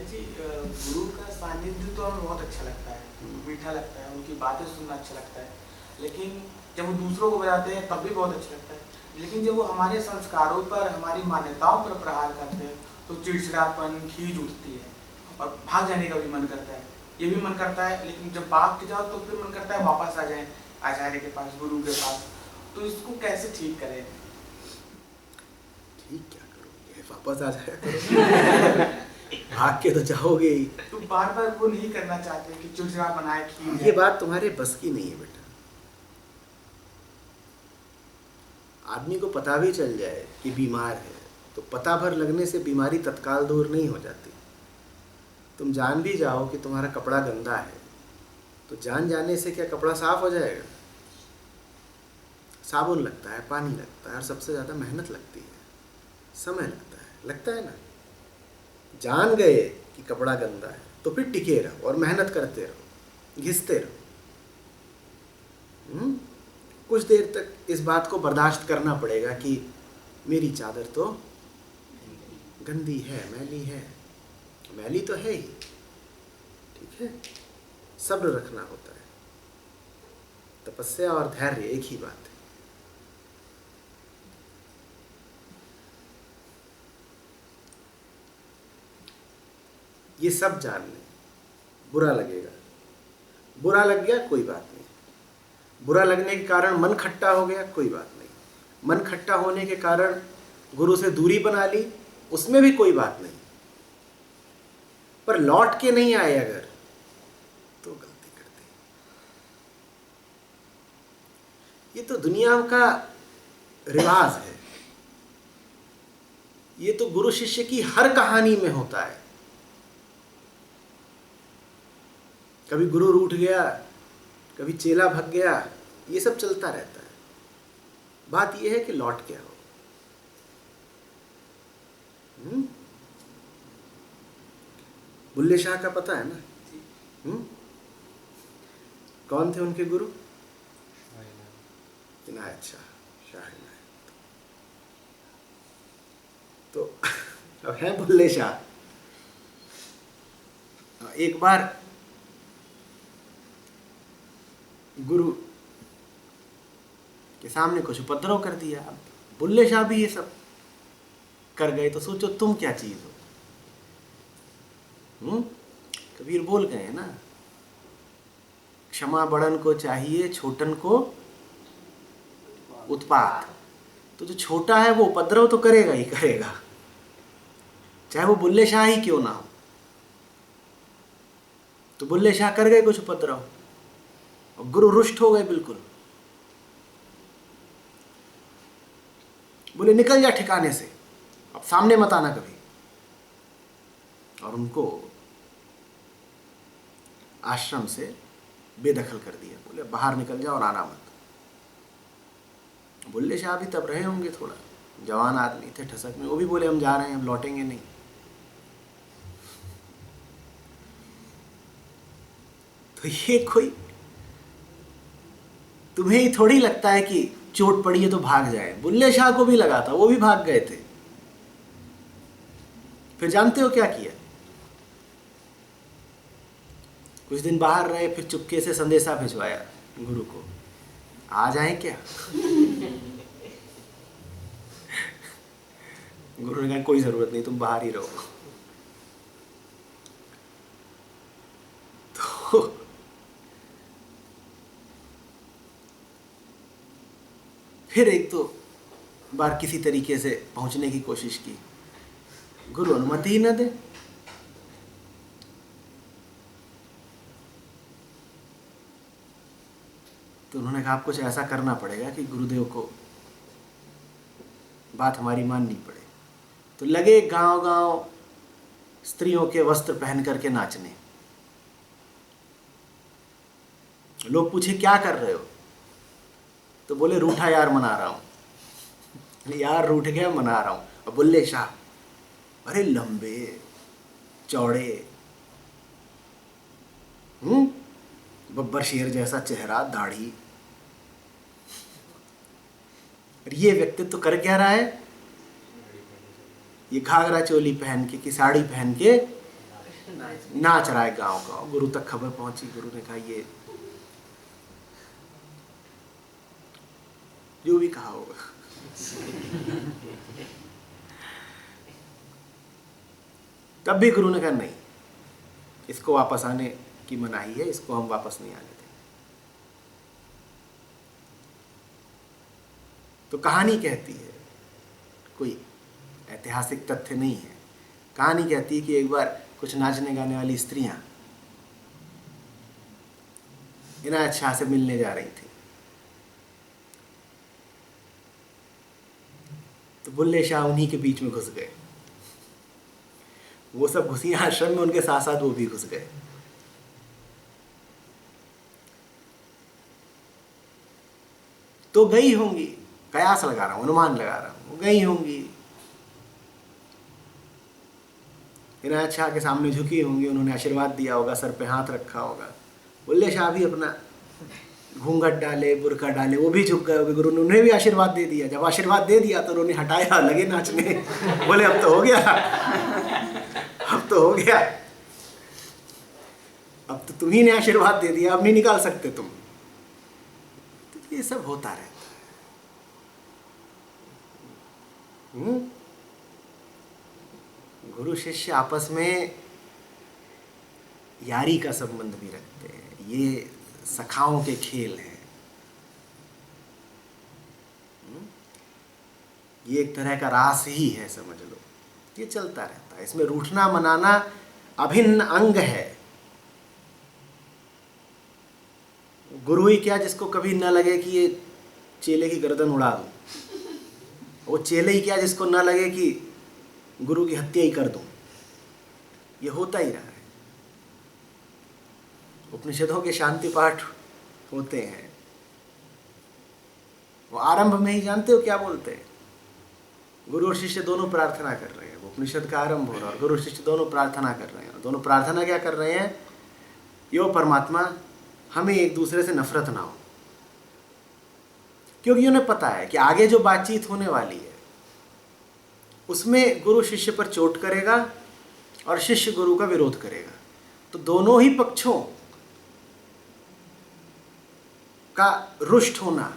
जी गुरु का सानिध्य तो हमें बहुत अच्छा लगता है, मीठा लगता है, उनकी बातें सुनना अच्छा लगता है। लेकिन जब वो दूसरों को बताते हैं तब भी बहुत अच्छा लगता है। लेकिन जब वो हमारे संस्कारों पर, हमारी मान्यताओं पर प्रहार करते हैं तो चिड़चिड़ापन, खीज उठती है और भाग जाने का भी मन करता है। ये भी मन करता है, लेकिन जब भाग के जाओ तो फिर मन करता है वापस आ जाएं आचार्य के पास, गुरु के पास। तो इसको कैसे ठीक करें? ठीक क्या करोगे, वापस आ जाया करो। भाग के तो जाओगे ही। तो बार बार वो नहीं करना चाहते कि चिड़चिड़ा बनाए, खींच ये बात तुम्हारे बस की नहीं है बेटा। आदमी को पता भी चल जाए कि बीमार है तो पता भर लगने से बीमारी तत्काल दूर नहीं हो जाती। तुम जान भी जाओ कि तुम्हारा कपड़ा गंदा है तो जान जाने से क्या कपड़ा साफ हो जाएगा? साबुन लगता है, पानी लगता है और सबसे ज़्यादा मेहनत लगती है, समय लगता है ना। जान गए कि कपड़ा गंदा है तो फिर टिके रहो और मेहनत करते रहो, घिसते रहो। कुछ देर तक इस बात को बर्दाश्त करना पड़ेगा कि मेरी चादर तो गंदी है, मैली है। मैली तो है ही, ठीक है। सब्र रखना होता है। तपस्या और धैर्य एक ही बात है। ये सब जान लें। बुरा लगेगा, बुरा लग गया कोई बात नहीं। बुरा लगने के कारण मन खट्टा हो गया कोई बात नहीं। मन खट्टा होने के कारण गुरु से दूरी बना ली, उसमें भी कोई बात नहीं। पर लौट के नहीं आए अगर तो गलती करते। ये तो दुनिया का रिवाज है। ये तो गुरु शिष्य की हर कहानी में होता है। कभी गुरु रूठ गया, कभी चेला भग गया, ये सब चलता रहता है। बात यह है कि लौट के आओ। बुल्ले शाह का पता है ना? कौन थे उनके गुरु? इनायत शाह, शाह इनायत। तो अब है बुल्ले शाह। एक बार गुरु के सामने कुछ उपद्रव कर दिया। अब बुल्ले शाह भी ये सब कर गए तो सोचो तुम क्या चीज हो। कबीर बोल गए ना, क्षमा बड़न को चाहिए, छोटन को उत्पात। तो जो छोटा है वो उपद्रव तो करेगा ही करेगा, चाहे वो बुल्ले शाह ही क्यों ना हो। तो बुल्ले शाह कर गए कुछ उपद्रव और गुरु रुष्ट हो गए बिल्कुल। बोले निकल जा ठिकाने से, अब सामने मत आना कभी। और उनको आश्रम से बेदखल कर दिया। बोले बाहर निकल जाओ और आना मत। बुल्ले शाह भी तब रहे होंगे, थोड़ा जवान आदमी थे, ठसक में। वो भी बोले हम जा रहे हैं, हम लौटेंगे नहीं। तो ये कोई तुम्हें ही थोड़ी लगता है कि चोट पड़ी है तो भाग जाए। बुल्ले शाह को भी लगा था, वो भी भाग गए थे। फिर जानते हो क्या किया? कुछ दिन बाहर रहे, फिर चुपके से संदेशा भिजवाया गुरु को, आ जाए क्या? गुरु ने कहा कोई जरूरत नहीं, तुम बाहर ही रहो। तो फिर एक तो बार किसी तरीके से पहुंचने की कोशिश की, गुरु अनुमति ही न दे। तो उन्होंने कहा आप कुछ ऐसा करना पड़ेगा कि गुरुदेव को बात हमारी माननी पड़े। तो लगे गांव गांव स्त्रियों के वस्त्र पहन करके नाचने। लोग पूछे क्या कर रहे हो? तो बोले रूठा यार मना रहा हूं। यार रूठ गया, मना रहा हूं। और बुल्ले शाह अरे लंबे चौड़े, बब्बर शेर जैसा चेहरा, दाढ़ी। ये व्यक्तित्व कर क्या रहा है? ये घाघरा चोली पहन के कि साड़ी पहन के नाच रहा है गांव गांव। गुरु तक खबर पहुंची, गुरु ने कहा ये जो भी कहा होगा। तब भी गुरु ने कहा नहीं, इसको वापस आने की मनाही है, इसको हम वापस नहीं आने देंगे। तो कहानी कहती है, कोई ऐतिहासिक तथ्य नहीं है, कहानी कहती है कि एक बार कुछ नाचने गाने वाली स्त्रियां इनायत शाह से मिलने जा रही थी। तो बुल्ले शाह उन्हीं के बीच में घुस गए। वो सब घुसी आश्रम में, उनके साथ साथ वो भी घुस गए। तो गई होंगी, कयास लगा रहा हूं, अनुमान लगा रहा हूं, गई होंगी, इनायत शाह के सामने झुकी होंगी, उन्होंने आशीर्वाद दिया होगा, सर पे हाथ रखा होगा। बुल्ले शाह भी अपना घूंघट डाले, बुरका डाले, वो भी झुक गए होंगे, गुरु ने उन्हें भी आशीर्वाद दे दिया। जब आशीर्वाद दे दिया तो उन्होंने हटाया, लगे नाचने। बोले अब तो हो गया, अब तो हो गया, अब तो तुम्ही ने आशीर्वाद दे दिया, अब नहीं निकाल सकते तुम। तो ये सब होता रहता है। गुरु शिष्य आपस में यारी का संबंध भी रखते हैं, ये सखाओं के खेल हैं। ये एक तरह का रास ही है, समझ लो, ये चलता रहता है। इसमें रूठना मनाना अभिन्न अंग है। गुरु ही क्या जिसको कभी न लगे कि ये चेले की गर्दन उड़ा दूं, वो चेले ही क्या जिसको न लगे कि गुरु की हत्या ही कर दूं। ये होता ही रहा है। उपनिषदों के शांति पाठ होते हैं, वो आरंभ में ही जानते हो क्या बोलते हैं? गुरु और शिष्य दोनों प्रार्थना कर रहे हैं। वो उपनिषद का आरंभ हो रहा है और गुरु और शिष्य दोनों प्रार्थना कर रहे हैं। दोनों प्रार्थना क्या कर रहे हैं? यो परमात्मा, हमें एक दूसरे से नफरत ना हो, क्योंकि उन्हें पता है कि आगे जो बातचीत होने वाली है उसमें गुरु शिष्य पर चोट करेगा और शिष्य गुरु का विरोध करेगा। तो दोनों ही पक्षों का रुष्ट होना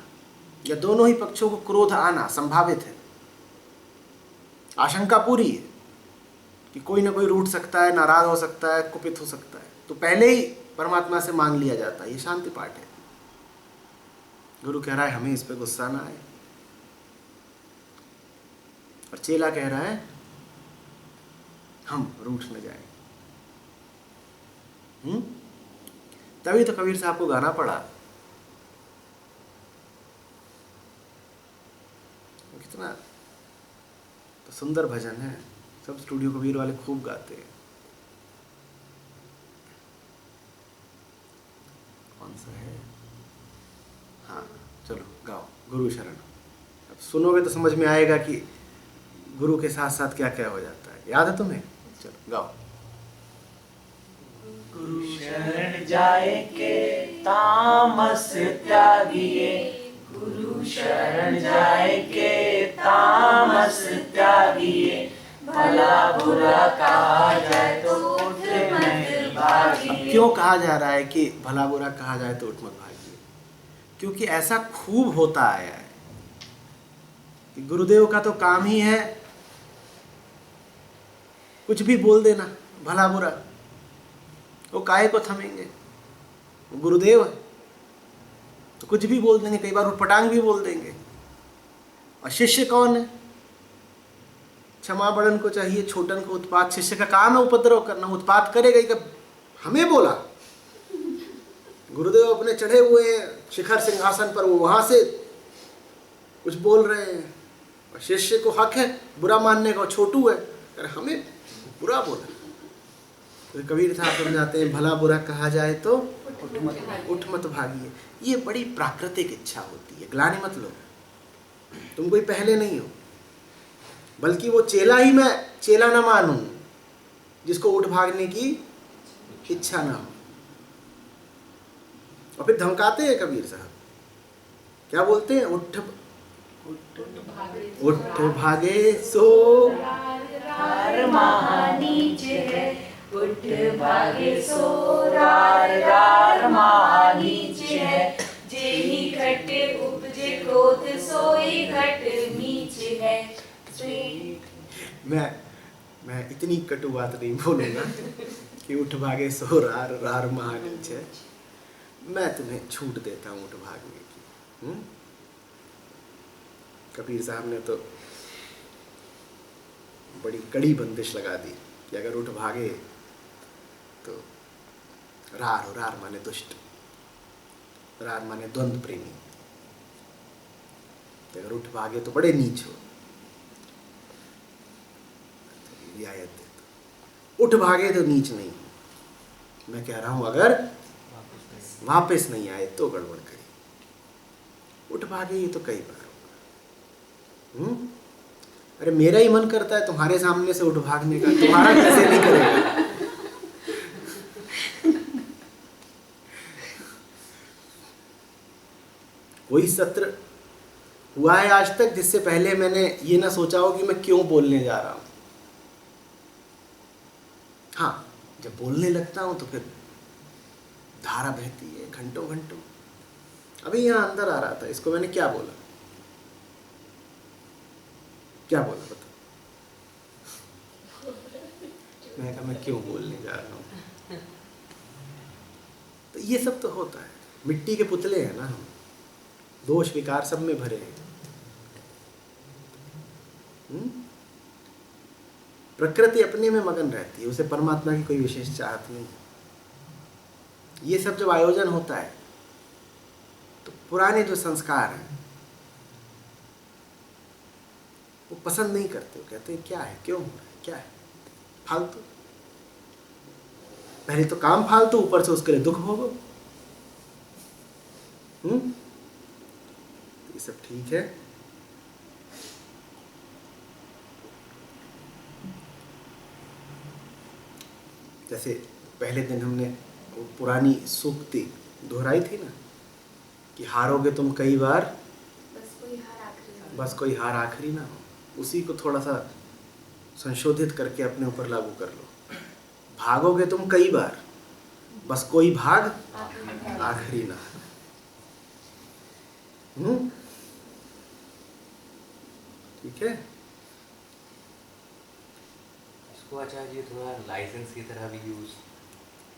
या दोनों ही पक्षों को क्रोध आना संभावित है। आशंका पूरी है कि कोई ना कोई रूठ सकता है, नाराज हो सकता है, कुपित हो सकता है। तो पहले ही परमात्मा से मांग लिया जाता है। ये शांति पाठ है। गुरु कह रहा है हमें इस पे गुस्सा ना आए, और चेला कह रहा है हम रूठ न जाए। तभी तो कबीर साहब को गाना पड़ा। कितना तो सुंदर भजन है, सब स्टूडियो कबीर वाले खूब गाते हैं। कौन सा है? हाँ चलो गाओ, गुरु शरण। अब सुनोगे तो समझ में आएगा कि गुरु के साथ साथ क्या क्या हो जाता है। याद है तुम्हें? चलो गाओ। गुरु शरण जाए के तामस त्यागिए, गुरु शरण जाए के तामस त्यागिए, भला बुरा कहा जाए तो उठ मत भागिए। क्यों कहा जा रहा है कि भला बुरा कहा जाए तो उठ मत भागिए? क्योंकि ऐसा खूब होता आया है कि गुरुदेव का तो काम ही है कुछ भी बोल देना, भला बुरा। वो काहे को थमेंगे? वो गुरुदेव है तो कुछ भी बोल देंगे, कई बार उटपटांग भी बोल देंगे। और शिष्य कौन है? क्षमा बड़न को चाहिए, छोटन को उत्पात। शिष्य का काम है उपद्रव करना, उत्पात करेगा ही। कब हमें बोला? गुरुदेव अपने चढ़े हुए हैं शिखर सिंहासन पर, वो वहां से कुछ बोल रहे हैं और शिष्य को हक है बुरा मानने का, छोटू है, अरे हमें बुरा बोला। तो कबीर साहब समझाते हैं भला बुरा कहा जाए तो उठ मत भागिए। ये बड़ी प्राकृतिक इच्छा होती है, ग्लानि मत लो। तुम कोई पहले नहीं हो, बल्कि वो चेला ही मैं चेला ना मानूं जिसको उठ भागने की इच्छा ना हो। और फिर धमकाते हैं कबीर साहब, क्या बोलते हैं? उठ भागे सो हर महानीच है, उठ भागे सो रार रार महा नीच है, जेहि घट उपजे क्रोध सोई घट नीच है। मैं इतनी कटु बात नहीं बोलूंगा कि उठ भागे सो रार रार महा नीच है। मैं तुम्हें छूट देता हूँ उठ भागने की। कबीर साहब ने तो बड़ी कड़ी बंदिश लगा दी कि अगर उठ भागे तो रार, रार माने दुष्ट, रार माने द्वंद्व प्रेमी, अगर उठ भागे तो बड़े नीच हो। रियायत देता, उठ भागे तो नीच नहीं। मैं कह रहा हूं अगर वापस नहीं आए तो गड़बड़ करी। उठ भागे ये तो कई बार होगा। अरे मेरा ही मन करता है तुम्हारे सामने से उठ भागने का, तुम्हारा कैसे नहीं करेगा? कोई सत्र हुआ है आज तक जिससे पहले मैंने ये ना सोचा हो कि मैं क्यों बोलने जा रहा हूं? हाँ, जब बोलने लगता हूं तो फिर धारा बहती है घंटों घंटों। अभी यहां अंदर आ रहा था, इसको मैंने क्या बोला, क्या बोला बता? मैं कहा मैं क्यों बोलने जा रहा हूं? तो ये सब तो होता है, मिट्टी के पुतले हैं ना हम, दोष विकार सब में भरे हैं। प्रकृति अपने में मगन रहती है, उसे परमात्मा की कोई विशेष चाहत नहीं। ये सब जब आयोजन होता है तो पुराने जो संस्कार हैं वो पसंद नहीं करते, वो कहते हैं क्या है, क्यों हो रहा है, क्या है, फालतू। पहले तो काम फालतू, ऊपर से उसके लिए दुख भोगो। ये सब ठीक है। जैसे पहले दिन हमने वो पुरानी सूक्ति दोहराई थी ना कि हारोगे तुम कई बार, बस कोई हार आखिरी ना हो। उसी को थोड़ा सा संशोधित करके अपने ऊपर लागू कर लो। भागोगे तुम कई बार, बस कोई भाग आखिरी ना हो। ठीक है। इसको आचार्य जी थोड़ा लाइसेंस की तरह भी यूज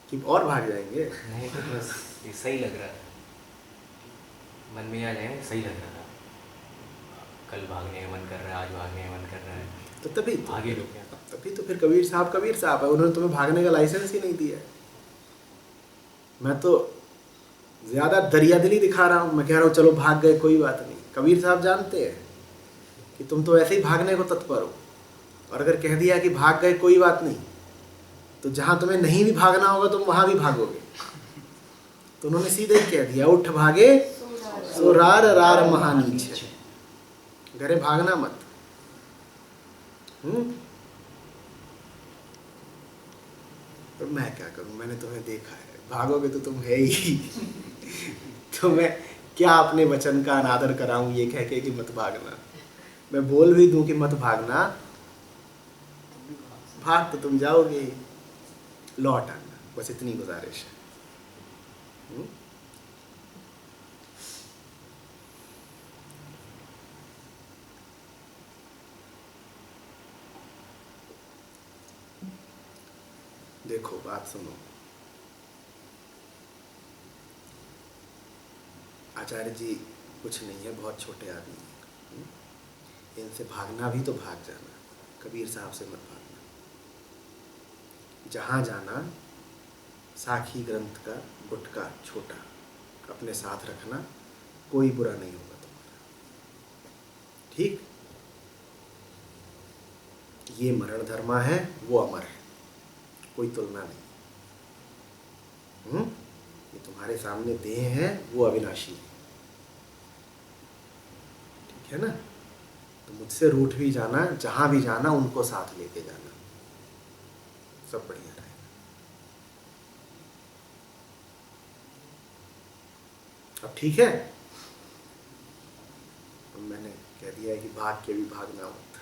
कि और भाग जाएंगे। नहीं तो बस ये सही लग रहा है, मन में आ जाए सही लग रहा था। कल भागने का मन कर रहा है, आज भागने का मन कर रहा है, तो तभी तो आगे लोग क्या। तभी तो फिर कबीर साहब है, उन्होंने तुम्हें भागने का लाइसेंस ही नहीं दिया। मैं तो ज्यादा दरियादिली दिखा रहा हूँ, मैं कह रहा हूँ चलो भाग गए कोई बात नहीं। कबीर साहब जानते हैं कि तुम तो ऐसे ही भागने को तत्पर हो, और अगर कह दिया कि भाग गए कोई बात नहीं, तो जहां तुम्हें नहीं भी भागना होगा तुम वहां भी भागोगे। तो उन्होंने सीधे ही कह दिया, उठ भागे सो रार रार महा नीच है। घरे भागना मत। तो मैं क्या करूं, मैंने तुम्हें देखा है, भागोगे तो तुम है ही। तो मैं क्या अपने वचन का अनादर कराऊं ये कह के कि मत भागना। मैं बोल भी दूं कि मत भागना, भाग तो तुम जाओगे, लौट आना, बस इतनी गुजारिश है। देखो बात सुनो, आचार्य जी कुछ नहीं है, बहुत छोटे आदमी हैं। इनसे भागना भी तो भाग जाना, कबीर साहब से मत भागना। जहाँ जाना साखी ग्रंथ का गुटका छोटा अपने साथ रखना, कोई बुरा नहीं होगा तुम्हारा। ठीक, ये मरण धर्मा है, वो अमर है, कोई तुलना नहीं। ये तुम्हारे सामने देह है, वो अविनाशी है। ठीक है ना? तो मुझसे रूठ भी जाना, जहां भी जाना उनको साथ लेके जाना, सब बढ़िया रहेगा। अब ठीक है, मैंने कह दिया है कि भाग के भी भागना मत।